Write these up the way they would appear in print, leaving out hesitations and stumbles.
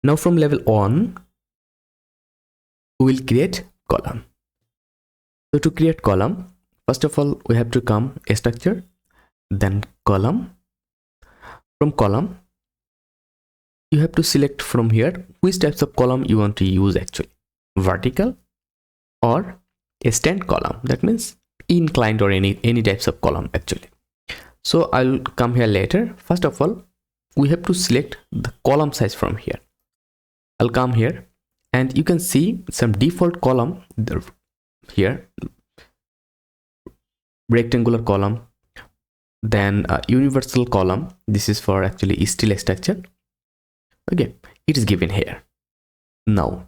Now from level 1, we will create column. So to create column, first of all, we have to come a structure, then column. From column, you have to select from here which types of column you want to use actually. Vertical or a stand column. That means inclined or any types of column actually. So I'll come here later. First of all, we have to select the column size from here. I'll come here and you can see some default column here, rectangular column, then a universal column. This is for actually steel structure. Okay, it is given here. Now,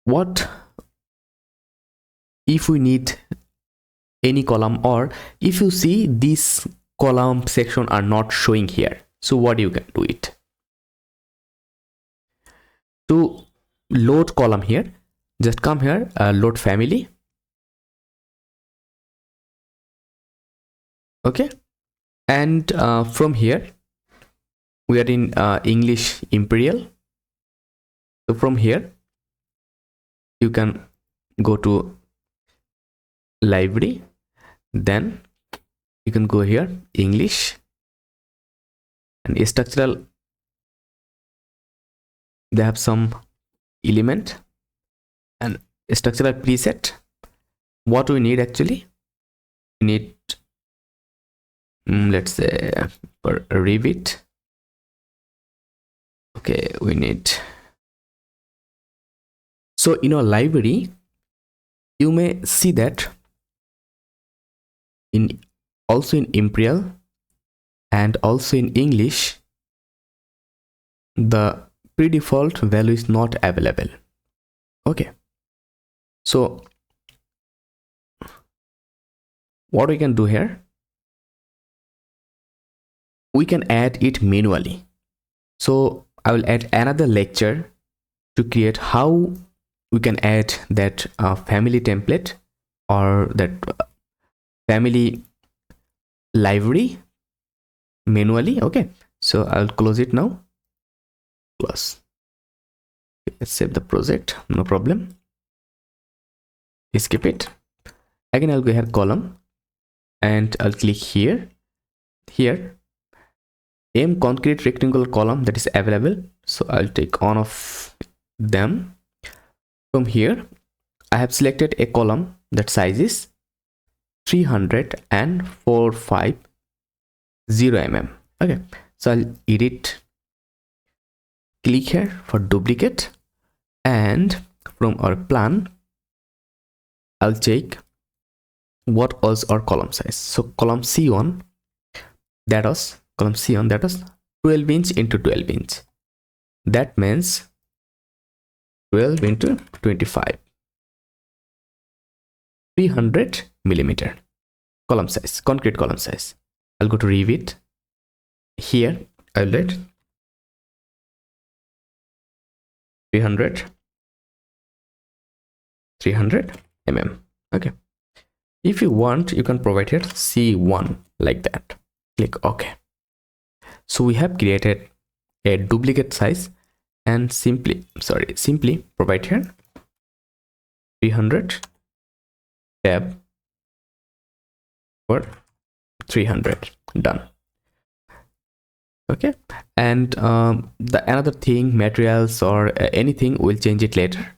what if we need any column, or if you see this column section are not showing here, so what you can do it? To load column here, just come here, load family. Okay, and from here we are in English Imperial. So from here you can go to library, then you can go here English and structural. They have some element and structural preset. What we need actually, we need let's say for Revit. Okay, we need, so in our library you may see that in also in Imperial and also in English the pre-default value is not available. Okay, so what we can do here, we can add it manually. So I will add another lecture to create how we can add that family template or that family library manually. Okay, so I'll close it now. Close. Let's save the project, no problem. Skip it. Again, I'll go here column and I'll click here. Here, M concrete rectangular column that is available. So I'll take one of them. From here, I have selected a column that size is 300/450 mm. Okay, so I'll edit, click here for duplicate, and from our plan I'll check what was our column size. So column C1, that was column C1, that was 12 inch into 12 inch. That means 12 into 25, 300 millimeter column size, concrete column size. I'll go to Revit. Here I'll write 300 mm. Okay, if you want you can provide here C1 like that. Click OK. So we have created a duplicate size and simply provide here 300 tab for 300. Done. Okay, and the another thing, materials or anything, we'll change it later.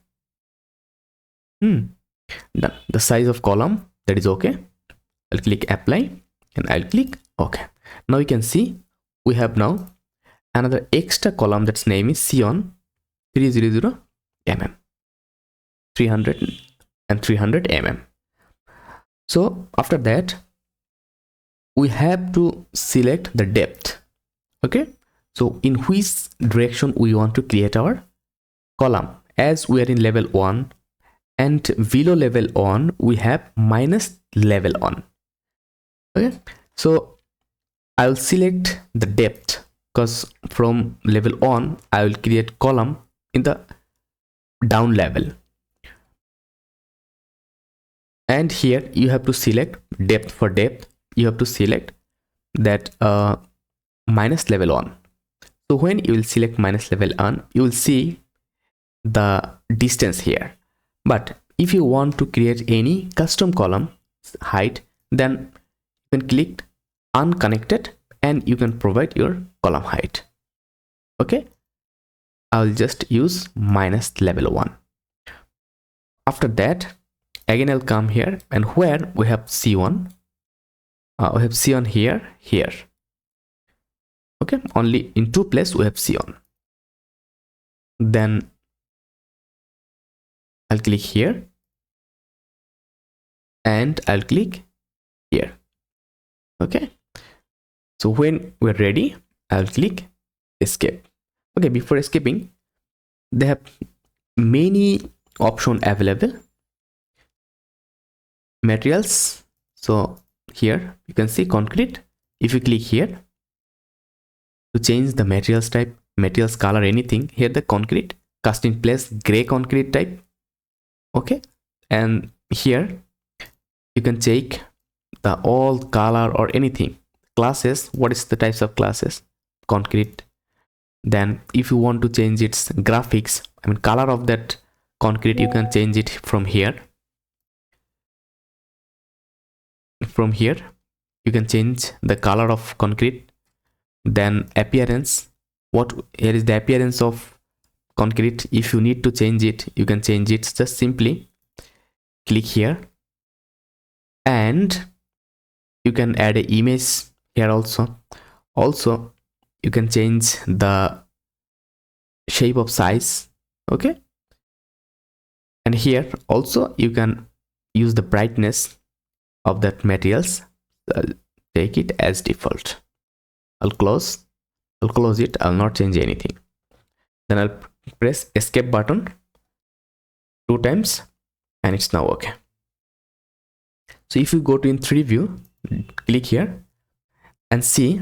Done. The size of column, that is okay. I'll click apply and I'll click OK. Now you can see we have now another extra column that's name is C1 300 mm, 300 and 300 mm. So after that we have to select the depth. Okay, so in which direction we want to create our column. As we are in level 1 and below level 1 we have minus level 1. Okay, so I'll select the depth because from level 1 I will create column in the down level, and here you have to select depth. For depth you have to select that minus level 1. So when you will select minus level on, you will see the distance here. But if you want to create any custom column height, then you can click unconnected and you can provide your column height. Okay, I will just use minus level 1. After that, again I'll come here, and where we have C1, we have C1 here. Okay, only in 2 places we have C1. Then I'll click here and I'll click here. Okay, so when we're ready, I'll click escape. Okay, before escaping, they have many options available. Materials, so here you can see concrete. If you click here to change the materials type, materials color, anything, here the concrete, cast in place gray concrete type. Okay, and here you can check the all color or anything. Classes, what is the types of classes? Concrete. Then if you want to change its graphics, I mean color of that concrete, you can change it from here. From here you can change the color of concrete. Then appearance, what here is the appearance of concrete. If you need to change it, you can change it. Just simply click here, and you can add an image here also you can change the shape of size. Okay, and here also you can use the brightness of that materials. I'll take it as default. I'll close it. I'll not change anything. Then I'll press escape button 2 times and it's now okay. So if you go to in 3D view, click here and see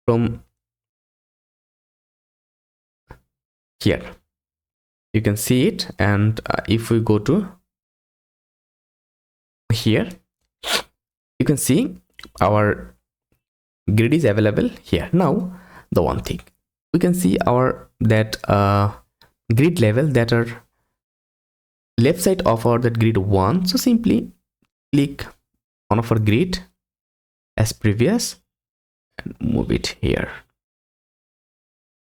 from here you can see it. And if we go to here, you can see our grid is available here. Now the one thing, we can see our that grid level that are left side of our that grid 1. So simply click on our grid as previous and move it here.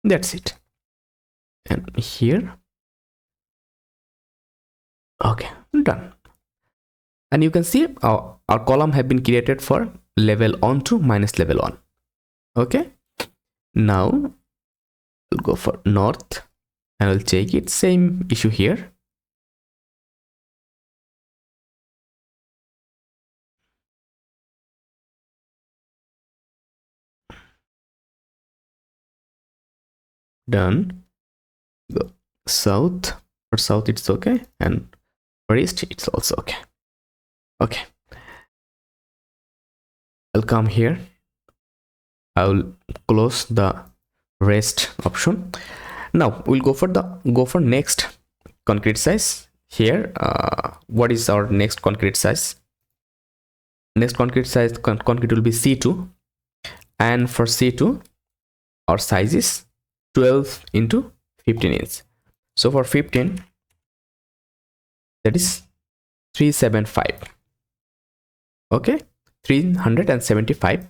That's it. And here, okay, done. And you can see our column have been created for level on to minus level 1. Okay, now we'll go for north and I'll check it. Same issue here. Done. Go south. For south it's okay, and for east it's also okay. Okay, I'll come here. I'll close the rest option. Now we'll go for next concrete size. Here what is our next concrete size? Next concrete size concrete will be C2, and for C2 our size is 12 into 15 inch. So for 15, that is 375. Okay, 375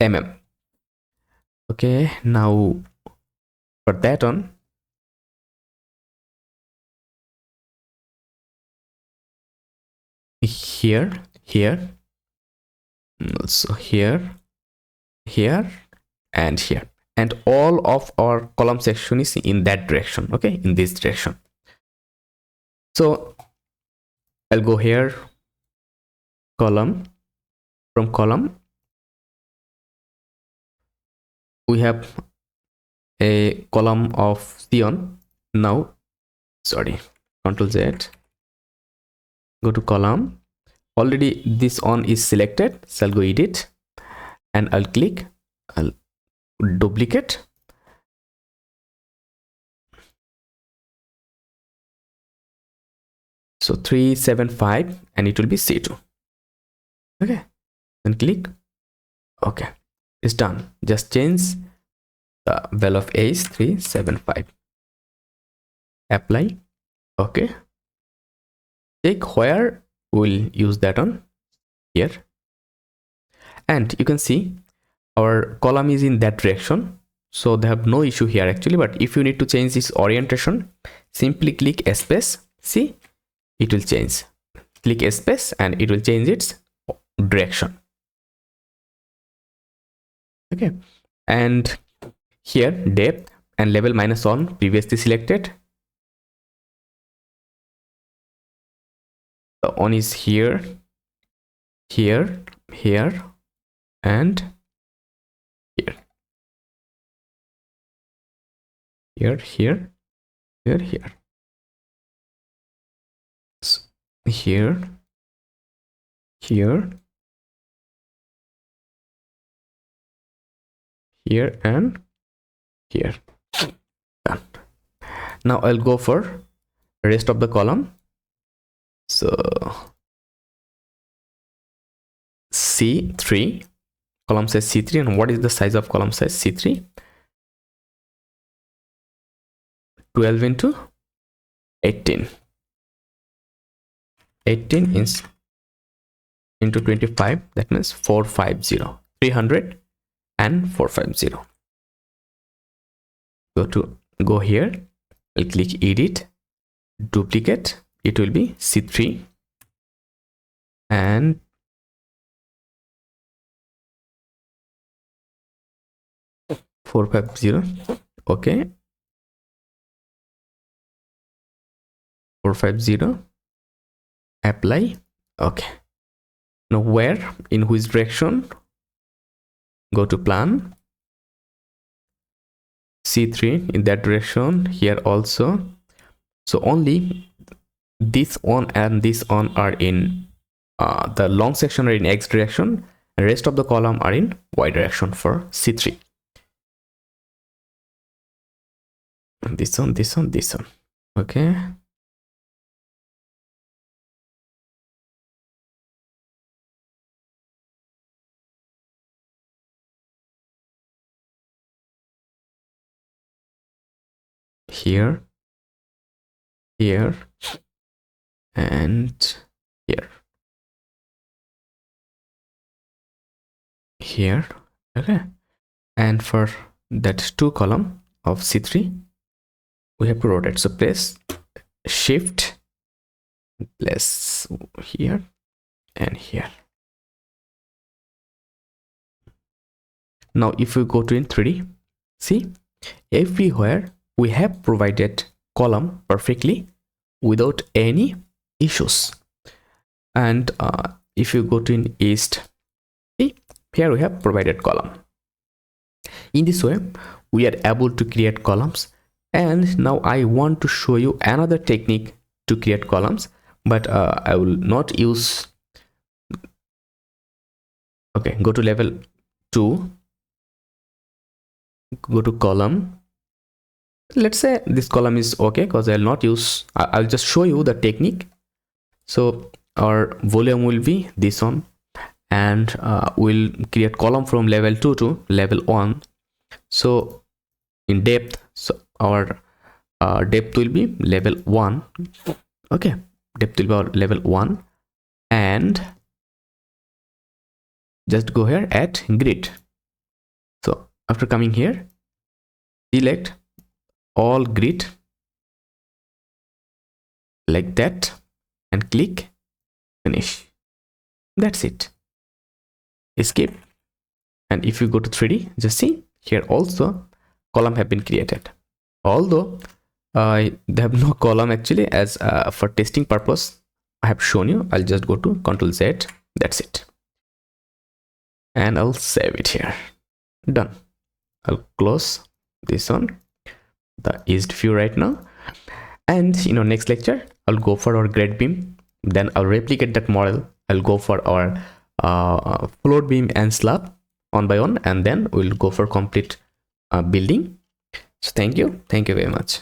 mm. Okay, now for that on, here, also here, and here, and all of our column section is in that direction. Okay, in this direction. So I'll go here, column. From column we have a column of C1. Now sorry, Ctrl Z, go to column. Already this on is selected, so I'll go edit and I'll click, I'll duplicate, so 375, and it will be C2. Okay, then click okay, it's done. Just change the value of a is 375. Apply. Okay, check where we'll use that on here, and you can see our column is in that direction, so they have no issue here actually. But if you need to change this orientation, simply click space. See, it will change. Click space and it will change its direction. Okay, and here depth and level -1 previously selected. The on is here, here, here, and here, here, here, here, here, here, here, here, and here. Done. Now I'll go for rest of the column. So C3, column size C3, and what is the size of column size C3? 12 into 18. 18 is into 25, that means 450. 300 and 450. Go here, I'll click edit, duplicate, it will be C3 and $450. Okay, 450. Apply. Okay, now where, in which direction? Go to plan, C3 in that direction, here also. So only this one and this one are in the long section are in X direction, and rest of the column are in Y direction for C3. And this one, this one, this one. Okay, here, here, and here, here. Okay, and for that 2 column of C3 we have to rotate. So press shift, place here and here. Now if we go to in 3D, see, everywhere we have provided column perfectly without any issues. And if you go to in east, see, here we have provided column. In this way we are able to create columns. And now I want to show you another technique to create columns, but I will not use. Okay, go to level 2, go to column. Let's say this column is okay, because I'll not use, I'll just show you the technique. So our volume will be this one, and we'll create column from level 2 to level 1. So in depth, so our depth will be level 1. Okay, depth will be our level 1, and just go here at grid. So after coming here, select all grid like that and click finish. That's it. Escape, and if you go to 3D, just see here also column have been created, although they have no column actually. As for testing purpose I have shown you. I'll just go to Ctrl+Z. That's it, and I'll save it here. Done. I'll close this one, the eased view right now, and in our next lecture I'll go for our grade beam, then I'll replicate that model. I'll go for our floor beam and slab one by one, and then we'll go for complete building. So thank you very much.